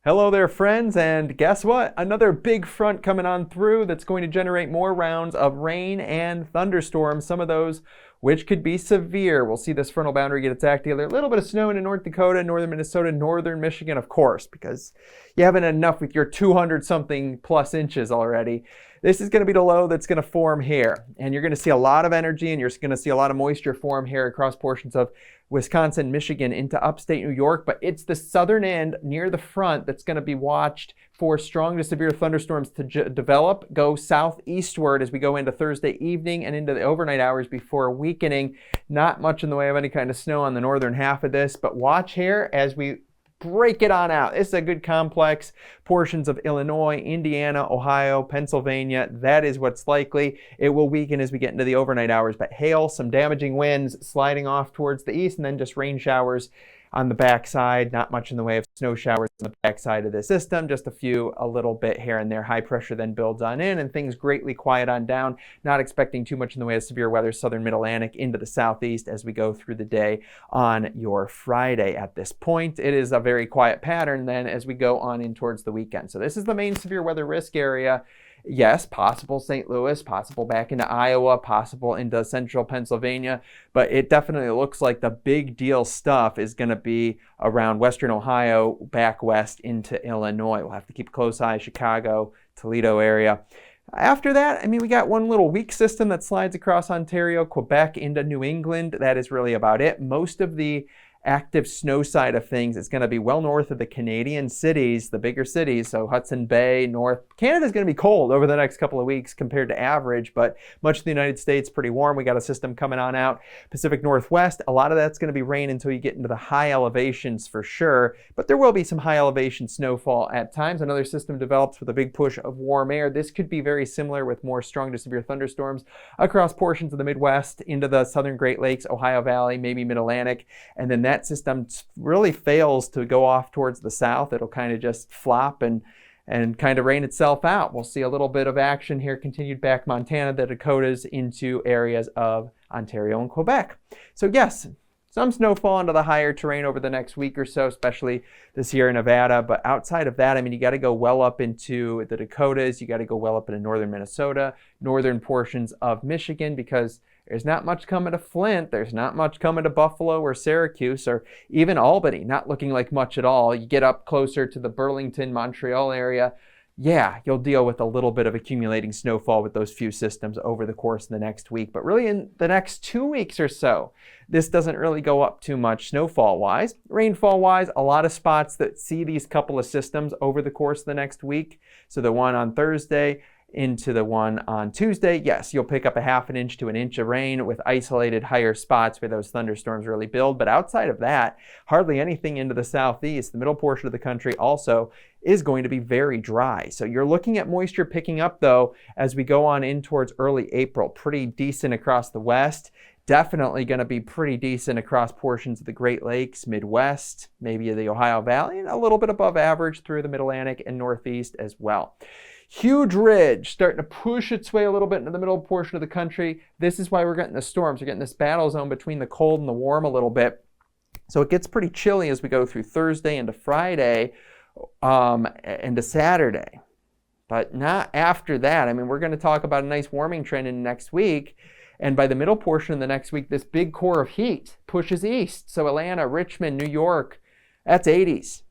Hello there, friends, and guess what? Another big front coming on through that's going to generate more rounds of rain and thunderstorms, some of those which could be severe. We'll see this frontal boundary get attacked together. A little bit of snow in North Dakota, northern Minnesota, northern Michigan, of course, because you haven't had enough with your 200-something plus inches already. This is going to be the low that's going to form here, and you're going to see a lot of energy, and you're going to see a lot of moisture form here across portions of Wisconsin, Michigan, into upstate New York, but it's the southern end near the front that's going to be watched for strong to severe thunderstorms to develop, go southeastward as we go into Thursday evening and into the overnight hours before weakening. Not much in the way of any kind of snow on the northern half of this, but watch here as we break it on out. This is a good complex. Portions of Illinois, Indiana, Ohio, Pennsylvania, that is what's likely. It will weaken as we get into the overnight hours, but hail, some damaging winds sliding off towards the east, and then just rain showers on the backside. Not much in the way of snow showers on the backside of the system, just a few, a little bit here and there. High pressure then builds on in, and things greatly quiet on down. Not expecting too much in the way of severe weather, southern mid-Atlantic into the southeast as we go through the day on your Friday. At this point, it is a very quiet pattern then as we go on in towards the weekend. So this is the main severe weather risk area. Yes, possible St. Louis, possible back into Iowa, possible into central Pennsylvania, but it definitely looks like the big deal stuff is going to be around western Ohio, back west into Illinois. We'll have to keep a close eye, Chicago, Toledo area. After that, we got one little weak system that slides across Ontario, Quebec into New England. That is really about it. Most of the active snow side of things is going to be well north of the Canadian cities, the bigger cities, so Hudson Bay, north. Canada's going to be cold over the next couple of weeks compared to average, but much of the United States pretty warm. We got a system coming on out. Pacific Northwest, a lot of that's going to be rain until you get into the high elevations for sure, but there will be some high elevation snowfall at times. Another system develops with a big push of warm air. This could be very similar with more strong to severe thunderstorms across portions of the Midwest into the southern Great Lakes, Ohio Valley, maybe Mid-Atlantic, and then that system really fails to go off towards the south. It'll kind of just flop and kind of rain itself out. We'll see a little bit of action here continued back Montana, the Dakotas, into areas of Ontario and Quebec. So yes, some snowfall into the higher terrain over the next week or so, especially this Sierra Nevada. But outside of that, you got to go well up into the Dakotas. You got to go well up into northern Minnesota, northern portions of Michigan, because there's not much coming to Flint. There's not much coming to Buffalo or Syracuse or even Albany. Not looking like much at all. You get up closer to the Burlington, Montreal area. Yeah, you'll deal with a little bit of accumulating snowfall with those few systems over the course of the next week. But really in the next 2 weeks or so, this doesn't really go up too much snowfall-wise. Rainfall-wise, a lot of spots that see these couple of systems over the course of the next week. So the one on Thursday into the one on Tuesday, yes, you'll pick up a half an inch to an inch of rain with isolated higher spots where those thunderstorms really build. But outside of that, hardly anything into the southeast. The middle portion of the country also is going to be very dry. So you're looking at moisture picking up, though, as we go on in towards early April. Pretty decent across the west. Definitely going to be pretty decent across portions of the Great Lakes, Midwest, maybe the Ohio Valley, and a little bit above average through the Mid-Atlantic and Northeast as well. Huge ridge starting to push its way a little bit into the middle portion of the country. This is why we're getting the storms. We're getting this battle zone between the cold and the warm a little bit. So it gets pretty chilly as we go through Thursday into Friday into Saturday. But not after that. We're going to talk about a nice warming trend in next week. And by the middle portion of the next week, this big core of heat pushes east. So Atlanta, Richmond, New York, that's 80s.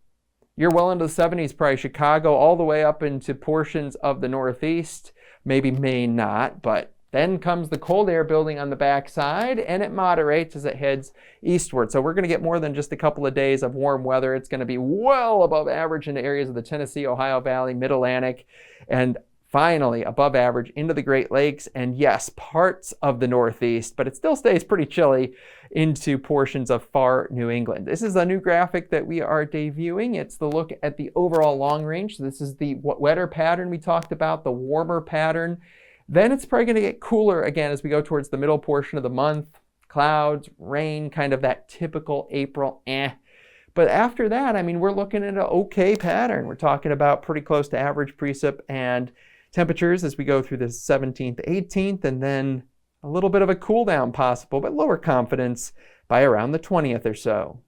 You're well into the 70s, probably Chicago, all the way up into portions of the Northeast, maybe Maine not, but then comes the cold air building on the backside, and it moderates as it heads eastward. So we're going to get more than just a couple of days of warm weather. It's going to be well above average into areas of the Tennessee, Ohio Valley, Mid-Atlantic, and finally above average into the Great Lakes, and yes, parts of the Northeast, but it still stays pretty chilly into portions of far New England. This is a new graphic that we are debuting. It's the look at the overall long range. So this is the wetter pattern we talked about, the warmer pattern. Then it's probably going to get cooler again as we go towards the middle portion of the month. Clouds, rain, kind of that typical April But after that, we're looking at an okay pattern. We're talking about pretty close to average precip and temperatures as we go through the 17th, 18th, and then a little bit of a cool down possible, but lower confidence by around the 20th or so.